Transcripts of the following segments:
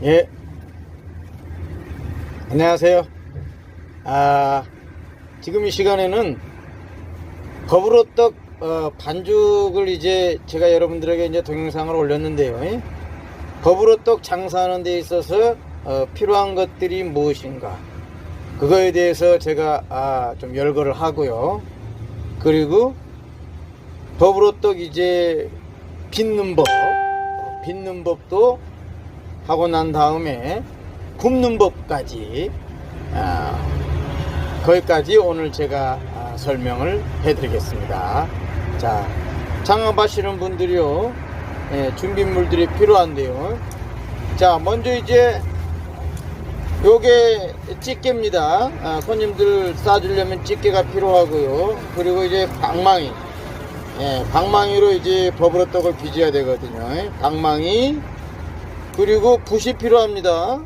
예, 안녕하세요. 지금 이 시간에는 거부로떡 반죽을 이제 제가 여러분들에게 이제 동영상을 올렸는데요. 거부로떡 장사하는 데 있어서 필요한 것들이 무엇인가, 그거에 대해서 제가 좀 열거를 하고요. 그리고 거부로떡 이제 빚는 법도 하고 난 다음에 굽는 법까지 거기까지 오늘 제가 설명을 해드리겠습니다. 자, 창업하시는 분들이요, 준비물들이 필요한데요. 자, 먼저 이제 요게 집게입니다. 손님들 싸주려면 집게가 필요하고요. 그리고 이제 방망이, 방망이로 이제 버블떡을 빚어야 되거든요. 방망이, 그리고 붓이 필요합니다.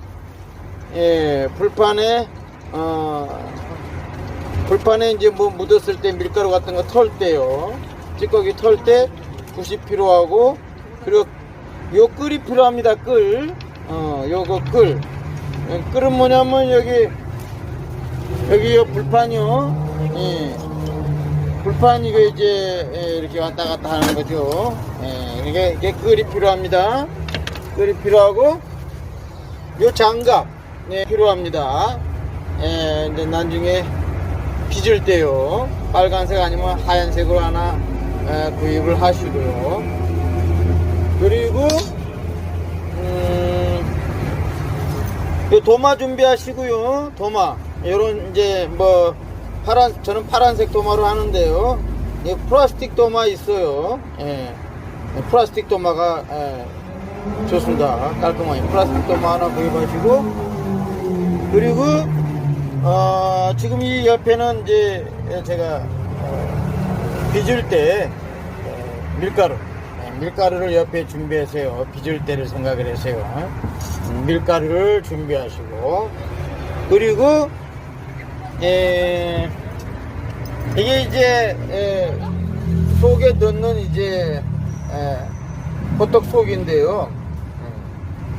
불판에 이제 뭐 묻었을 때 밀가루 같은 거 털 때요, 찌꺼기 털 때 붓이 필요하고, 그리고 요 끌이 필요합니다. 요거 끌은 뭐냐면 여기 요 불판이요. 불판 이거 이제 이렇게 왔다 갔다 하는 거죠. 이게 끌이 필요합니다. 끌이 필요하고, 요 장갑 필요합니다. 이제 나중에 빚을 때요, 빨간색 아니면 하얀색으로 하나 구입을 하시고요. 그리고 요 도마 준비하시고요. 도마, 요런 이제 뭐 저는 파란색 도마로 하는데요. 플라스틱 도마 있어요. 플라스틱 도마가 좋습니다. 깔끔하게 플라스틱 도마 하나 구입하시고, 그리고 지금 이 옆에는 이제 제가 빚을 때 밀가루를 옆에 준비하세요. 빚을 때를 생각을 하세요. 밀가루를 준비하시고, 그리고 이게 이제 속에 넣는 이제 호떡 속인데요.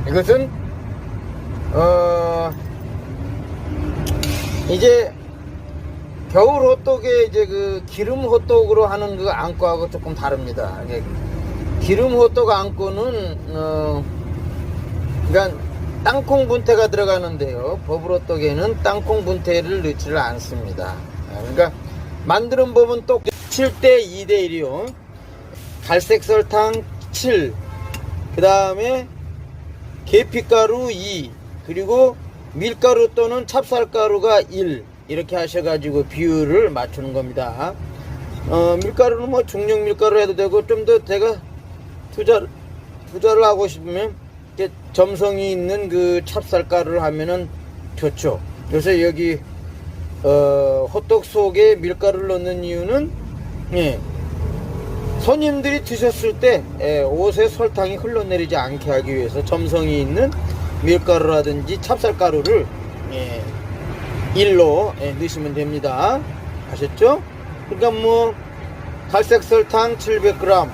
이것은 이제 겨울 호떡에 이제 그 기름 호떡으로 하는 그 안과하고 조금 다릅니다. 기름 호떡 안과는 그러니까 땅콩 분태가 들어가는데요. 버블호떡에는 땅콩 분태를 넣지를 않습니다. 그러니까 만드는 법은 또 7대 2대 1이요. 갈색 설탕 7, 그 다음에 계피가루 2, 그리고 밀가루 또는 찹쌀가루가 1, 이렇게 하셔가지고 비율을 맞추는 겁니다. 밀가루는 뭐 중력 밀가루 해도 되고, 좀 더 제가 투자를 하고 싶으면 점성이 있는 그 찹쌀가루를 하면은 좋죠. 그래서 여기 호떡 속에 밀가루를 넣는 이유는 손님들이 드셨을 때 옷에 설탕이 흘러내리지 않게 하기 위해서 점성이 있는 밀가루라든지 찹쌀가루를 1로 넣으시면 됩니다. 아셨죠? 그러니까 뭐 갈색 설탕 700g,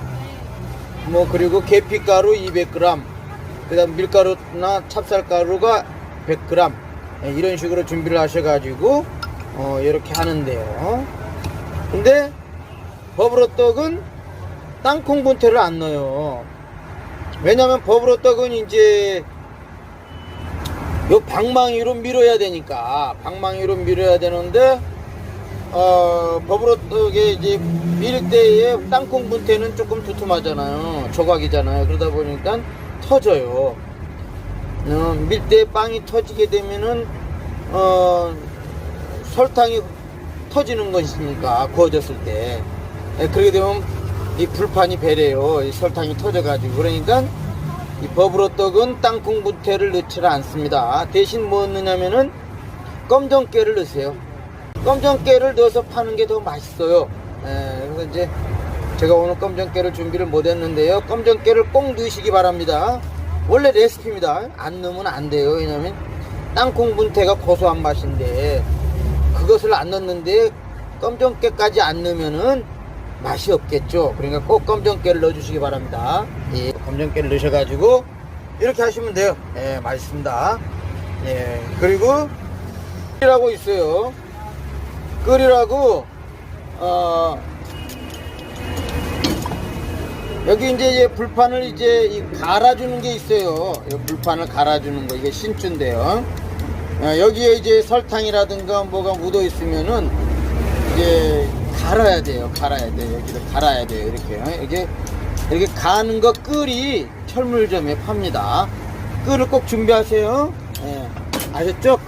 뭐 그리고 계피가루 200g, 그 다음 밀가루나 찹쌀가루가 100g, 이런 식으로 준비를 하셔가지고 이렇게 하는데요. 근데 버블호떡은 땅콩 분태를 안 넣어요. 왜냐면 버블호떡은 이제 요 방망이로 밀어야 되니까, 방망이로 밀어야 되는데 버블호떡에 이제 밀 때에 땅콩 분태는 조금 두툼하잖아요. 조각이잖아요. 그러다 보니까 터져요. 밀 때 빵이 터지게 되면은 설탕이 터지는 것이니까, 구워졌을 때. 그렇게 되면 이 불판이 배려요. 이 설탕이 터져가지고. 그러니까 이 버블호떡은 땅콩 분태를 넣지를 않습니다. 대신 뭐 넣냐면은 검정깨를 넣으세요. 검정깨를 넣어서 파는 게 더 맛있어요. 그래서 이제 제가 오늘 검정깨를 준비를 못했는데요. 검정깨를 꼭 넣으시기 바랍니다. 원래 레시피입니다. 안 넣으면 안 돼요. 왜냐면 땅콩 분태가 고소한 맛인데, 그것을 안 넣는데 검정깨까지 안 넣으면은 맛이 없겠죠. 그러니까 꼭 검정깨를 넣어주시기 바랍니다. 검정깨를 넣으셔가지고 이렇게 하시면 돼요. 예, 맛있습니다. 예, 그리고 끓이라고 있어요. 끓이라고 여기 이제 불판을 이제 갈아주는 게 있어요. 불판을 갈아주는 거, 이게 신주인데요. 여기에 이제 설탕이라든가 뭐가 묻어 있으면은 이제 갈아야 돼요. 여기를 갈아야 돼요. 이렇게 이렇게 가는 거 끓이 철물점에 팝니다. 끓을 꼭 준비하세요. 예, 아셨죠?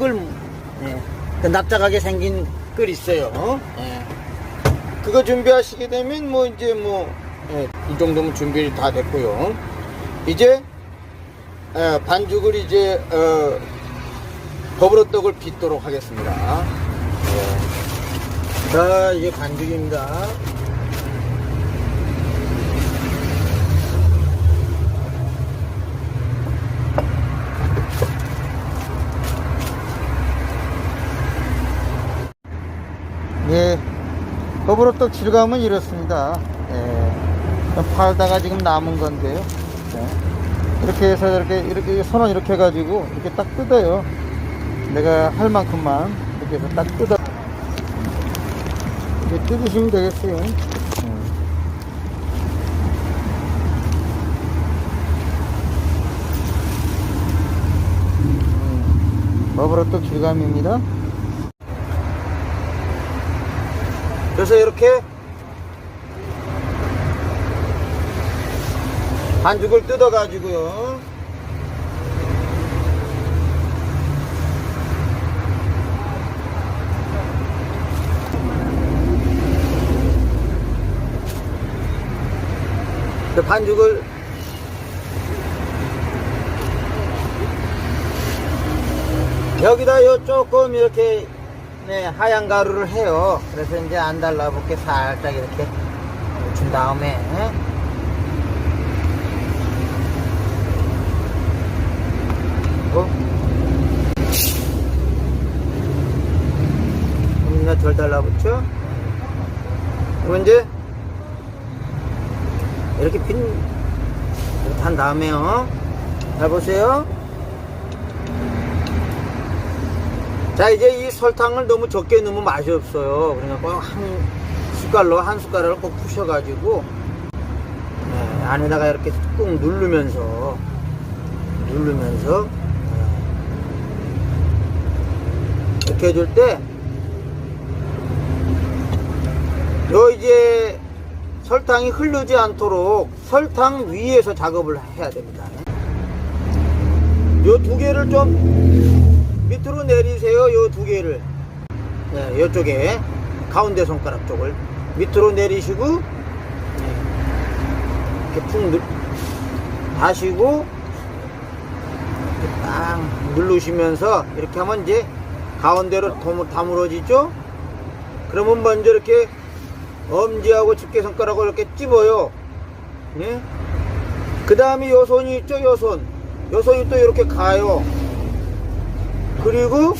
예, 그 납작하게 생긴 끓 있어요. 예. 그거 준비하시게 되면 뭐 이제 예, 이 정도면 준비 다 됐고요. 이제 반죽을 이제 버블떡을 빚도록 하겠습니다. 예. 자, 이게 반죽입니다. 예, 버블떡 질감은 이렇습니다. 예. 팔다가 지금 남은 건데요. 네. 이렇게 해서 이렇게 손을 이렇게 해가지고 이렇게 딱 뜯어요. 내가 할 만큼만 이렇게 해서 딱 뜯어. 이렇게 뜯으시면 되겠어요. 버블떡 질감입니다. 그래서 이렇게 반죽을 뜯어 가지고요, 그 반죽을 여기다 조금 이렇게 하얀 가루를 해요. 그래서 이제 안 달라붙게 살짝 이렇게 준 다음에 덜 달라붙죠? 그럼 이제 이렇게 이렇게 한 다음에요. 잘 보세요. 자, 이제 이 설탕을 너무 적게 넣으면 맛이 없어요. 그러니까 꼭 한 숟가락을 꼭 부셔가지고 안에다가 이렇게 꾹 누르면서 이렇게 해줄 때 이제 설탕이 흐르지 않도록 설탕 위에서 작업을 해야 됩니다. 요 두 개를 좀 밑으로 내리세요. 요 두 개를 요쪽에 가운데 손가락 쪽을 밑으로 내리시고 이렇게 푹 다시고 딱 누르시면서 이렇게 하면 이제 가운데로 다물어지죠. 그러면 먼저 이렇게 엄지하고 집게손가락을 이렇게 찝어요. 예? 그 다음에 요 손이 있죠. 요 손이 또 이렇게 가요. 그리고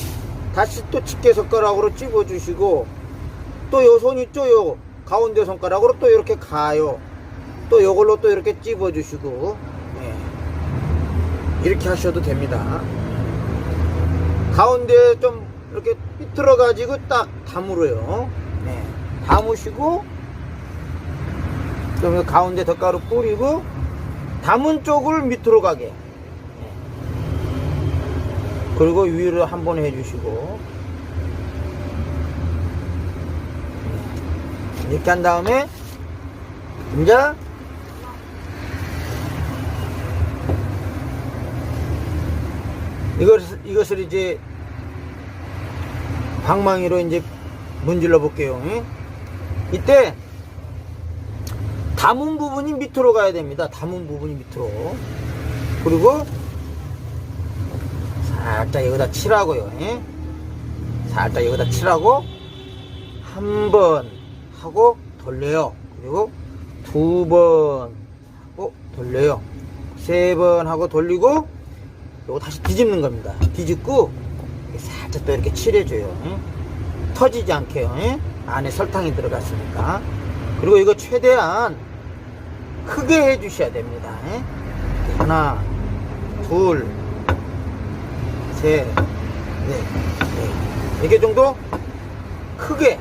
다시 또 집게손가락으로 찝어 주시고, 또 요 손 있죠. 요 가운데 손가락으로 또 이렇게 가요. 또 요걸로 또 이렇게 찝어 주시고, 이렇게 하셔도 됩니다. 가운데 좀 이렇게 삐뚤어 가지고 딱 다물어요. 담으시고, 좀 가운데 덧가루 뿌리고, 담은 쪽을 밑으로 가게, 그리고 위로 한번 해주시고, 이렇게 한 다음에 이제 이것을 이제 방망이로 이제 문질러 볼게요. 이때 담은 부분이 밑으로 가야 됩니다. 담은 부분이 밑으로. 그리고 살짝 여기다 칠하고요. 살짝 여기다 칠하고 한 번 하고 돌려요. 그리고 두 번 하고 돌려요. 세 번 하고 돌리고 요거 다시 뒤집는 겁니다. 뒤집고 살짝 또 이렇게 칠해줘요. 터지지 않게요. 안에 설탕이 들어갔으니까. 그리고 이거 최대한 크게 해주셔야 됩니다. 하나, 둘, 셋, 넷, 이렇게 정도 크게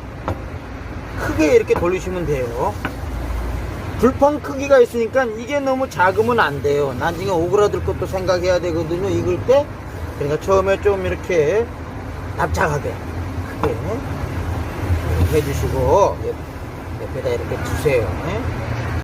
이렇게 돌리시면 돼요. 불판 크기가 있으니까 이게 너무 작으면 안 돼요. 나중에 오그라들 것도 생각해야 되거든요, 익을 때. 그러니까 처음에 좀 이렇게 납작하게 크게 이렇게 해주시고 옆에다 이렇게 두세요.